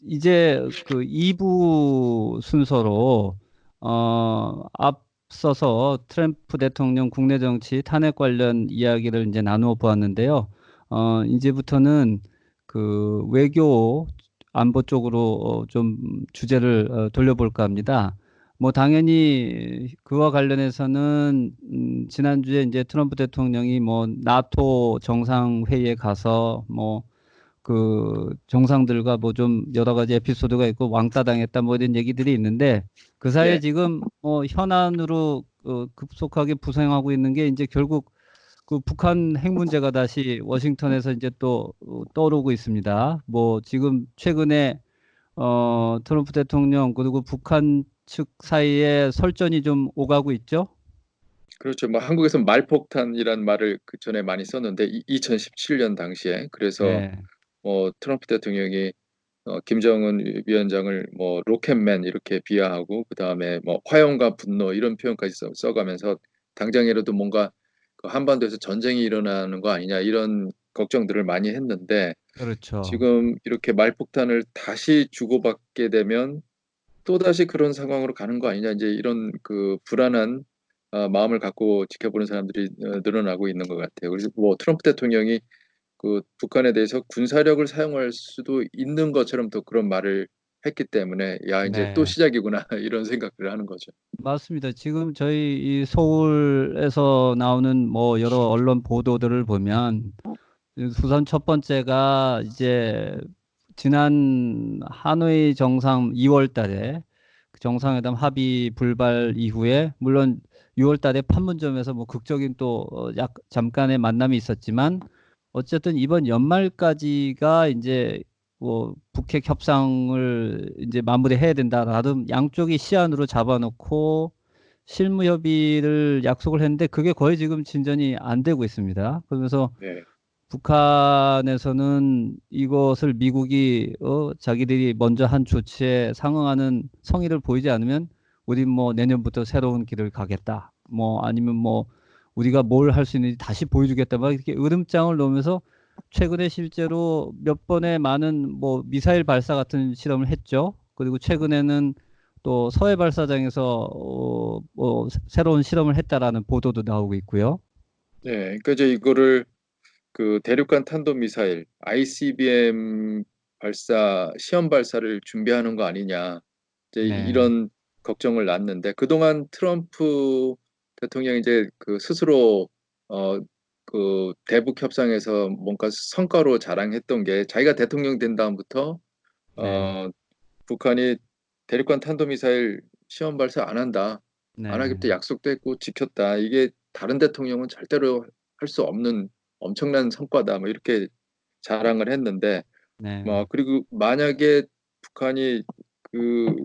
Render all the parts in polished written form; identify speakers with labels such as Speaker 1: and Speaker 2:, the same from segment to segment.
Speaker 1: 이제 그 2부 순서로 앞서서 트럼프 대통령 국내 정치 탄핵 관련 이야기를 이제 나누어 보았는데요. 이제부터는 그 외교 안보 쪽으로 좀 주제를 돌려볼까 합니다. 뭐 당연히 그와 관련해서는 지난주에 이제 트럼프 대통령이 뭐 나토 정상회의에 가서 뭐 그 정상들과 뭐 좀 여러 가지 에피소드가 있고 왕따 당했다 뭐 이런 얘기들이 있는데 그 사이에
Speaker 2: 예,
Speaker 1: 지금 현안으로 급속하게 부상하고 있는 게 이제 결국 그 북한 핵 문제가 다시 워싱턴에서 이제 또 떠오르고 있습니다. 뭐 지금 최근에 트럼프 대통령 그리고 북한 측 사이에 설전이 좀 오가고 있죠.
Speaker 2: 그렇죠. 뭐 한국에서 말폭탄이란 말을 그 전에 많이 썼는데 2017년 당시에 그래서
Speaker 1: 네,
Speaker 2: 뭐 트럼프 대통령이 김정은 위원장을 뭐 로켓맨 이렇게 비하하고 그 다음에 뭐 화염과 분노 이런 표현까지 써가면서 당장이라도 뭔가 그 한반도에서 전쟁이 일어나는 거 아니냐 이런 걱정들을 많이 했는데
Speaker 1: 그렇죠.
Speaker 2: 지금 이렇게 말폭탄을 다시 주고받게 되면 또다시 그런 상황으로 가는 거 아니냐 이제 이런 그 불안한 마음을 갖고 지켜보는 사람들이 늘어나고 있는 것 같아요. 그래서 뭐 트럼프 대통령이 그 북한에 대해서 군사력을 사용할 수도 있는 것처럼 또 그런 말을 했기 때문에 야 이제 또
Speaker 1: 네.
Speaker 2: 시작이구나 이런 생각을 하는 거죠.
Speaker 1: 맞습니다. 지금 저희 이 서울에서 나오는 뭐 여러 언론 보도들을 보면 우선 첫 번째가 이제 지난 하노이 정상 2월 달에 그 정상회담 합의 불발 이후에 물론 6월 달에 판문점에서 뭐 극적인 또 약 잠깐의 만남이 있었지만 어쨌든 이번 연말까지가 이제 뭐 북핵 협상을 이제 마무리해야 된다라는 양쪽이 시안으로 잡아놓고 실무 협의를 약속을 했는데 그게 거의 지금 진전이 안 되고 있습니다. 그러면서
Speaker 2: 네.
Speaker 1: 북한에서는 이것을 미국이 자기들이 먼저 한 조치에 상응하는 성의를 보이지 않으면 우리 뭐 내년부터 새로운 길을 가겠다. 뭐 아니면 뭐 우리가 뭘 할 수 있는지 다시 보여주겠다. 막 이렇게 으름장을 놓으면서 최근에 실제로 몇 번의 많은 뭐 미사일 발사 같은 실험을 했죠. 그리고 최근에는 또 서해 발사장에서 뭐 새로운 실험을 했다라는 보도도 나오고 있고요.
Speaker 2: 네. 그러니까 이제 이거를 그 대륙간 탄도미사일 ICBM 발사 시험 발사를 준비하는 거 아니냐 이제
Speaker 1: 네,
Speaker 2: 이런 걱정을 낳는데 그동안 트럼프 대통령이 이제 그 스스로 그 대북 협상에서 뭔가 성과로 자랑했던 게 자기가 대통령 된 다음부터
Speaker 1: 네,
Speaker 2: 어 북한이 대륙간 탄도미사일 시험 발사 안 한다. 안 하겠다
Speaker 1: 네,
Speaker 2: 약속도 했고 지켰다. 이게 다른 대통령은 절대로 할 수 없는 엄청난 성과다. 뭐 이렇게 자랑을 했는데
Speaker 1: 네.
Speaker 2: 뭐 그리고 만약에 북한이 그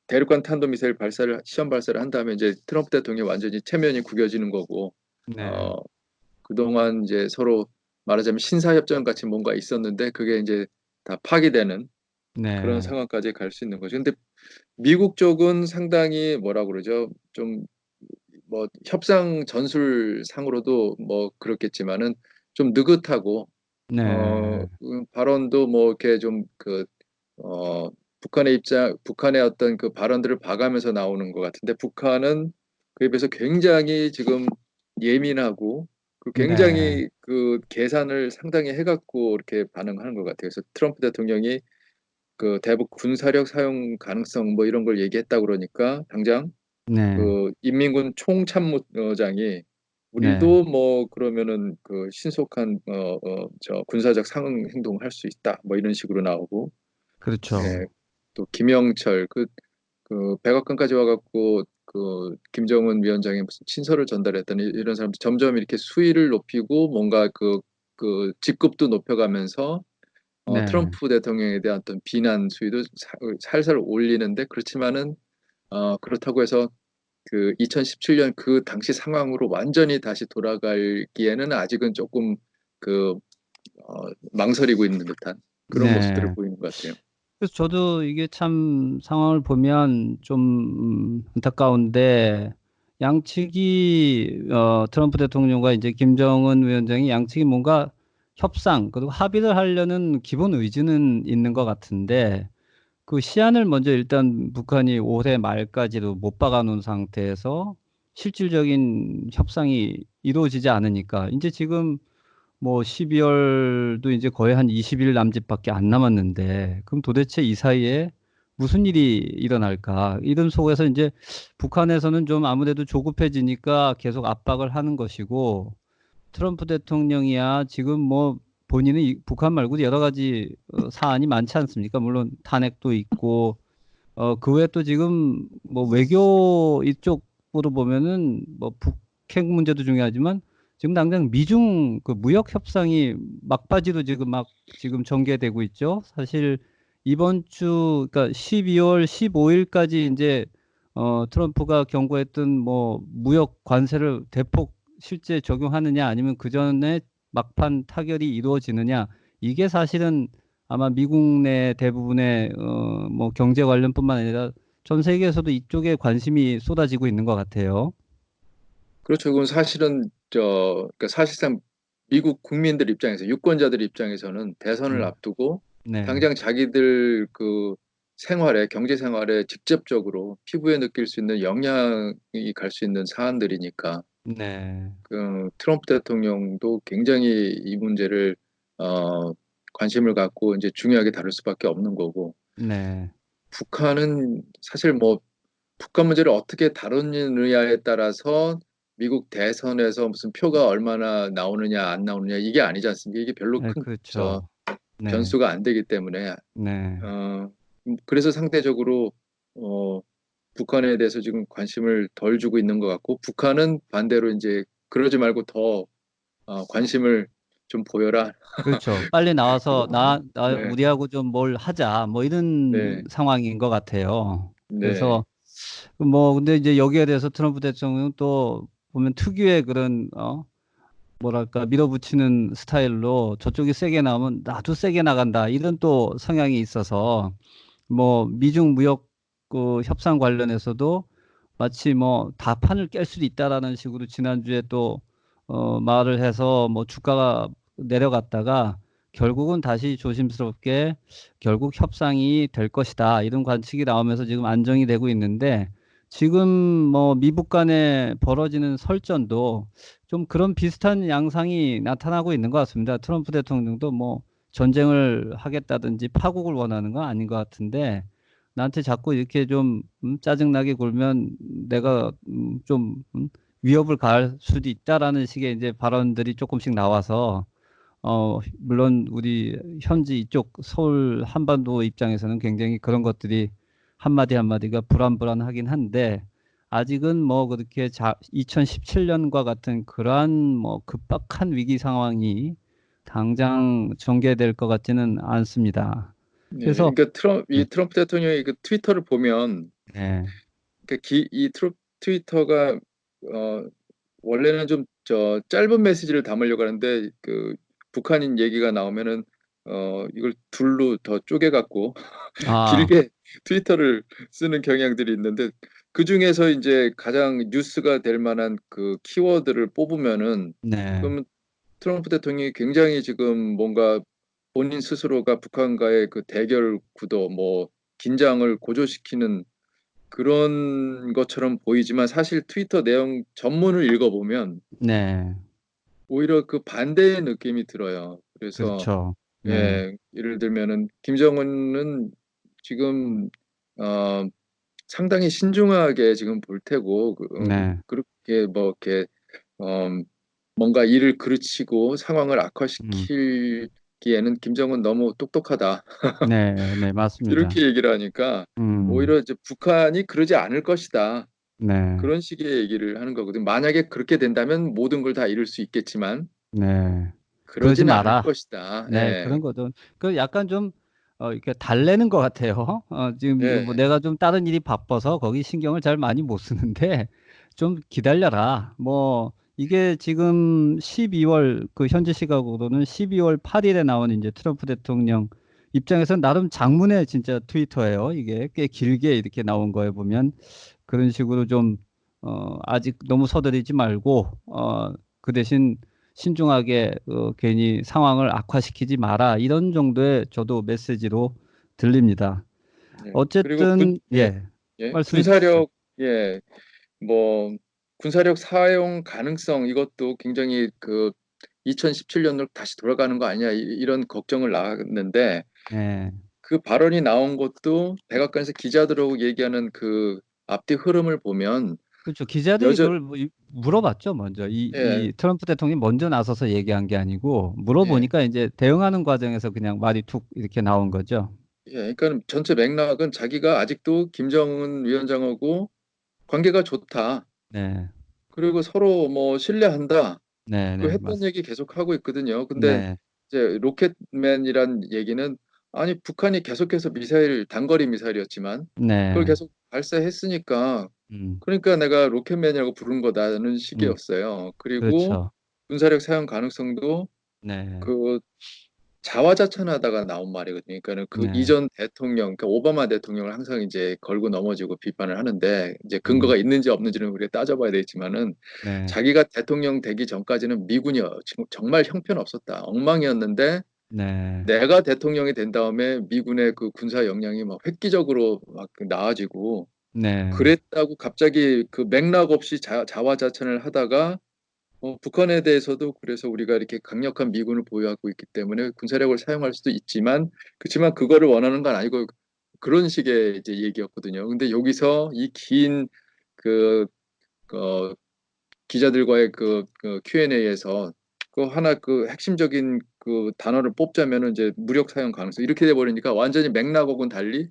Speaker 2: 대륙간 탄도미사일 발사를 시험 발사를 한다면 이제 트럼프 대통령이 완전히 체면이 구겨지는 거고
Speaker 1: 네,
Speaker 2: 어 그동안 이제 서로 말하자면 신사협정 같이 뭔가 있었는데 그게 이제 다 파기되는 그런
Speaker 1: 네,
Speaker 2: 상황까지 갈 수 있는 거죠. 근데 미국 쪽은 상당히 뭐라 그러죠? 좀 뭐 협상 전술상으로도 뭐 그렇겠지만은 좀 느긋하고
Speaker 1: 네,
Speaker 2: 발언도 뭐 이렇게 좀 그 북한의 입장, 북한의 어떤 그 발언들을 봐가면서 나오는 것 같은데 북한은 그에 비해서 굉장히 지금 예민하고 그
Speaker 1: 네,
Speaker 2: 굉장히 그 계산을 상당히 해갖고 이렇게 반응하는 것 같아요. 그래서 트럼프 대통령이 그 대북 군사력 사용 가능성 뭐 이런 걸 얘기했다 그러니까 당장
Speaker 1: 네,
Speaker 2: 그 인민군 총참모장이
Speaker 1: 네,
Speaker 2: 우리도 뭐 그러면은 그 신속한 저 군사적 상응 행동을 할 수 있다 뭐 이런 식으로 나오고 예,
Speaker 1: 그렇죠.
Speaker 2: 또 김영철 그 백악관까지 와갖고 그 김정은 위원장이 무슨 친서를 전달했더니 이런 사람들 점점 이렇게 수위를 높이고 뭔가 그 직급도 높여가면서
Speaker 1: 네,
Speaker 2: 트럼프 대통령에 대한 어떤 비난 수위도 살살 올리는데 그렇지만은 그렇다고 해서 그 2017년 그 당시 상황으로 완전히 다시 돌아가기에는 아직은 조금 그 망설이고 있는 듯한 그런 모습들을
Speaker 1: 네.
Speaker 2: 보이는 것 같아요.
Speaker 1: 그래서 저도 이게 참 상황을 보면 좀 안타까운데 양측이 트럼프 대통령과 이제 김정은 위원장이 양측이 뭔가 협상 그리고 합의를 하려는 기본 의지는 있는 것 같은데 그 시한을 먼저 일단 북한이 올해 말까지도 못 박아놓은 상태에서 실질적인 협상이 이루어지지 않으니까 이제 지금 뭐 12월도 이제 거의 한 20일 남짓밖에 안 남았는데 그럼 도대체 이 사이에 무슨 일이 일어날까? 이런 속에서 이제 북한에서는 좀 아무래도 조급해지니까 계속 압박을 하는 것이고 트럼프 대통령이야 지금 뭐 본인은 북한 말고도 여러 가지 사안이 많지 않습니까? 물론 탄핵도 있고 그 외에 또 지금 뭐 외교 이쪽으로 보면은 뭐 북핵 문제도 중요하지만 지금 당장 미중 그 무역 협상이 막바지로 지금 전개되고 있죠. 사실 이번 주 그러니까 12월 15일까지 이제 트럼프가 경고했던 뭐 무역 관세를 대폭 실제 적용하느냐 아니면 그 전에 막판 타결이 이루어지느냐 이게 사실은 아마 미국 내 대부분의 뭐 경제 관련뿐만 아니라 전 세계에서도 이쪽에 관심이 쏟아지고 있는 것 같아요.
Speaker 2: 그렇죠. 그건 사실은 그러니까 사실상 미국 국민들 입장에서 유권자들 입장에서는 대선을
Speaker 1: 음,
Speaker 2: 앞두고
Speaker 1: 네,
Speaker 2: 당장 자기들 그 생활에 경제 생활에 직접적으로 피부에 느낄 수 있는 영향이 갈 수 있는 사안들이니까
Speaker 1: 네,
Speaker 2: 그 트럼프 대통령도 굉장히 이 문제를 어, 관심을 갖고 이제 중요하게 다룰 수밖에 없는 거고
Speaker 1: 네,
Speaker 2: 북한은 사실 뭐 북한 문제를 어떻게 다루느냐에 따라서 미국 대선에서 무슨 표가 얼마나 나오느냐 안 나오느냐 이게 아니지 않습니까? 이게 별로
Speaker 1: 네,
Speaker 2: 큰
Speaker 1: 그렇죠. 네,
Speaker 2: 변수가 안 되기 때문에
Speaker 1: 네,
Speaker 2: 어, 그래서 상대적으로 어, 북한에 대해서 지금 관심을 덜 주고 있는 것 같고 북한은 반대로 이제 그러지 말고 더 관심을 좀 보여라.
Speaker 1: 그렇죠. 빨리 나와서
Speaker 2: 네,
Speaker 1: 우리하고 좀 뭘 하자 뭐 이런
Speaker 2: 네,
Speaker 1: 상황인 것 같아요.
Speaker 2: 네,
Speaker 1: 그래서 뭐 근데 이제 여기에 대해서 트럼프 대통령 또 보면 특유의 그런 뭐랄까 밀어붙이는 스타일로 저쪽이 세게 나오면 나도 세게 나간다 이런 또 성향이 있어서 뭐 미중 무역 그 협상 관련해서도 마치 뭐 다 판을 깰 수도 있다라는 식으로 지난주에 또 말을 해서 뭐 주가가 내려갔다가 결국은 다시 조심스럽게 결국 협상이 될 것이다 이런 관측이 나오면서 지금 안정이 되고 있는데 지금 뭐 미북 간에 벌어지는 설전도 좀 그런 비슷한 양상이 나타나고 있는 것 같습니다. 트럼프 대통령도 뭐 전쟁을 하겠다든지 파국을 원하는 건 아닌 것 같은데 나한테 자꾸 이렇게 좀 짜증나게 굴면 내가 좀 위협을 가할 수도 있다라는 식의 이제 발언들이 조금씩 나와서 물론 우리 현지 이쪽 서울 한반도 입장에서는 굉장히 그런 것들이 한마디 한마디가 불안불안하긴 한데 아직은 뭐 그렇게 2017년과 같은 그러한 뭐 급박한 위기 상황이 당장 전개될 것 같지는 않습니다.
Speaker 2: 네.
Speaker 1: 그래서
Speaker 2: 그러니까
Speaker 1: 네,
Speaker 2: 이 트럼프 대통령의 그 트위터를 보면
Speaker 1: 네,
Speaker 2: 이 트위터가 어, 원래는 좀 짧은 메시지를 담으려고 하는데 그 북한인 얘기가 나오면은 이걸 둘로 더 쪼개갖고
Speaker 1: 아,
Speaker 2: 길게 트위터를 쓰는 경향들이 있는데 그 중에서 이제 가장 뉴스가 될 만한 그 키워드를 뽑으면은
Speaker 1: 네,
Speaker 2: 그러면 트럼프 대통령이 굉장히 지금 뭔가 본인 스스로가 북한과의 그 대결 구도 뭐 긴장을 고조시키는 그런 것처럼 보이지만 사실 트위터 내용 전문을 읽어보면
Speaker 1: 네,
Speaker 2: 오히려 그 반대의 느낌이 들어요. 그래서
Speaker 1: 그렇죠. 네,
Speaker 2: 예, 예를 들면은 김정은은 지금 어, 상당히 신중하게 지금 볼 테고
Speaker 1: 네,
Speaker 2: 그렇게 뭐 이렇게 어, 뭔가 일을 그르치고 상황을
Speaker 1: 음,
Speaker 2: 악화시키기에는 김정은 너무 똑똑하다.
Speaker 1: 네, 네, 맞습니다.
Speaker 2: 이렇게 얘기를 하니까
Speaker 1: 음,
Speaker 2: 오히려 이제 북한이 그러지 않을 것이다.
Speaker 1: 네,
Speaker 2: 그런 식의 얘기를 하는 거거든. 만약에 그렇게 된다면 모든 걸 다 이룰 수 있겠지만
Speaker 1: 네. 그러지
Speaker 2: 그러지는 않을
Speaker 1: 마라.
Speaker 2: 것이다.
Speaker 1: 네,
Speaker 2: 예.
Speaker 1: 그런 거죠. 그 약간 좀, 이렇게 달래는 것 같아요. 지금 뭐
Speaker 2: 예.
Speaker 1: 내가 좀 다른 일이 바빠서 거기 신경을 잘 많이 못 쓰는데 좀 기다려라. 뭐 이게 지금 12월, 그 현지 시각으로는 12월 8일에 나온 이제 트럼프 대통령 입장에서는 나름 장문의 진짜 트위터예요. 이게 꽤 길게 이렇게 나온 거에 보면 그런 식으로 좀, 아직 너무 서두르지 말고, 그 대신 신중하게 괜히 상황을 악화시키지 마라 이런 정도의 저도 메시지로 들립니다.
Speaker 2: 예. 그리고
Speaker 1: 어쨌든
Speaker 2: 예,
Speaker 1: 예,
Speaker 2: 예,
Speaker 1: 말씀해 주십시오.
Speaker 2: 군사력, 예, 뭐 군사력 사용 가능성 이것도 굉장히 그 2017년으로 다시 돌아가는 거 아니냐 이런 걱정을 나왔는데
Speaker 1: 네,
Speaker 2: 그 발언이 나온 것도 백악관에서 기자들하고 얘기하는 그 앞뒤 흐름을 보면
Speaker 1: 그렇죠. 기자들이
Speaker 2: 여전
Speaker 1: 그걸 물어봤죠, 먼저.
Speaker 2: 예,
Speaker 1: 이 트럼프 대통령이 먼저 나서서 얘기한 게 아니고,
Speaker 2: 예,
Speaker 1: 물어보니까 이제 대응하는 과정에서 그냥 말이 툭 이렇게 나온 거죠.
Speaker 2: 예, 그러니까 전체 맥락은 자기가 아직도 김정은 위원장하고 관계가 좋다.
Speaker 1: 네,
Speaker 2: 그리고 서로 뭐 신뢰한다.
Speaker 1: 네,
Speaker 2: 그
Speaker 1: 네,
Speaker 2: 했던 얘기 계속 하고 있거든요. 근데
Speaker 1: 네,
Speaker 2: 이제 로켓맨이란 얘기는 아니 북한이 계속해서 미사일 단거리 미사일이었지만 그걸
Speaker 1: 네,
Speaker 2: 계속 발사했으니까
Speaker 1: 음,
Speaker 2: 그러니까 내가 로켓맨이라고 부른 거다는
Speaker 1: 음,
Speaker 2: 식이었어요. 그리고
Speaker 1: 그렇죠.
Speaker 2: 군사력 사용 가능성도
Speaker 1: 네,
Speaker 2: 그 자화자찬하다가 나온 말이거든요. 그러니까는 그
Speaker 1: 네,
Speaker 2: 이전 대통령, 그러니까 오바마 대통령을 항상 이제 걸고 넘어지고 비판을 하는데 이제
Speaker 1: 음,
Speaker 2: 근거가 있는지 없는지는 우리가 따져봐야 되겠지만은
Speaker 1: 네,
Speaker 2: 자기가 대통령 되기 전까지는 미군이 정말 형편없었다, 엉망이었는데
Speaker 1: 네,
Speaker 2: 내가 대통령이 된 다음에 미군의 그 군사 역량이 막 획기적으로 막 나아지고
Speaker 1: 네,
Speaker 2: 그랬다고 갑자기 그 맥락 없이 자화자찬을 하다가 북한에 대해서도 그래서 우리가 이렇게 강력한 미군을 보유하고 있기 때문에 군사력을 사용할 수도 있지만 그렇지만 그거를 원하는 건 아니고 그런 식의 이제 얘기였거든요. 근데 여기서 이 긴 그 기자들과의 그 Q&A에서 그 하나 그 핵심적인 그 단어를 뽑자면은 이제 무력 사용 가능성 이렇게 돼 버리니까 완전히 맥락하고는 달리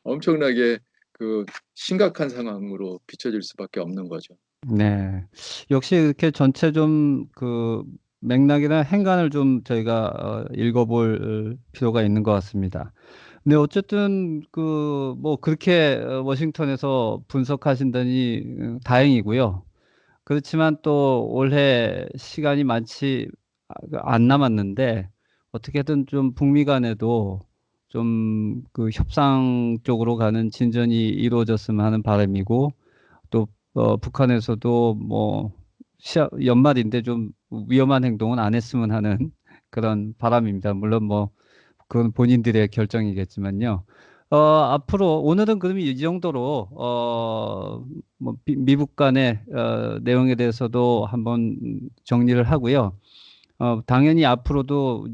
Speaker 2: 엄청나게 그 심각한 상황으로 비춰질 수밖에 없는 거죠.
Speaker 1: 네. 역시 이렇게 전체 좀 그 맥락이나 행간을 좀 저희가 읽어볼 필요가 있는 것 같습니다. 네, 어쨌든 그 뭐 그렇게 워싱턴에서 분석하신다니 다행이고요. 그렇지만 또 올해 시간이 많지 안 남았는데 어떻게든 좀 북미 간에도 좀 그 협상 쪽으로 가는 진전이 이루어졌으면 하는 바람이고 또 북한에서도 뭐 연말인데 좀 위험한 행동은 안 했으면 하는 그런 바람입니다. 물론 뭐 그건 본인들의 결정이겠지만요. 앞으로 오늘은 그럼 이 정도로 뭐 미국 간의 내용에 대해서도 한번 정리를 하고요. 당연히 앞으로도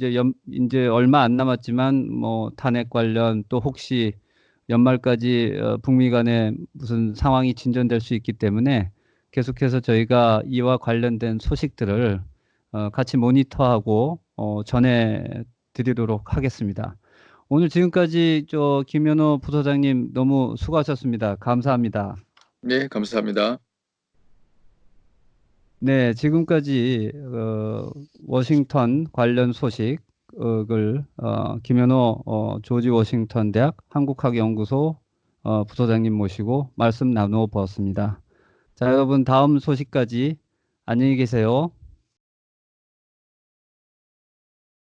Speaker 1: 이제 얼마 안 남았지만 뭐 탄핵 관련 또 혹시 연말까지 북미 간에 무슨 상황이 진전될 수 있기 때문에 계속해서 저희가 이와 관련된 소식들을 같이 모니터하고 전해 드리도록 하겠습니다. 오늘 지금까지 김현호 부소장님 너무 수고하셨습니다. 감사합니다.
Speaker 2: 네, 감사합니다.
Speaker 1: 네, 지금까지 워싱턴 관련 소식을 김현호 조지 워싱턴 대학 한국학연구소 부소장님 모시고 말씀 나누어 보았습니다. 자, 여러분 다음 소식까지 안녕히 계세요.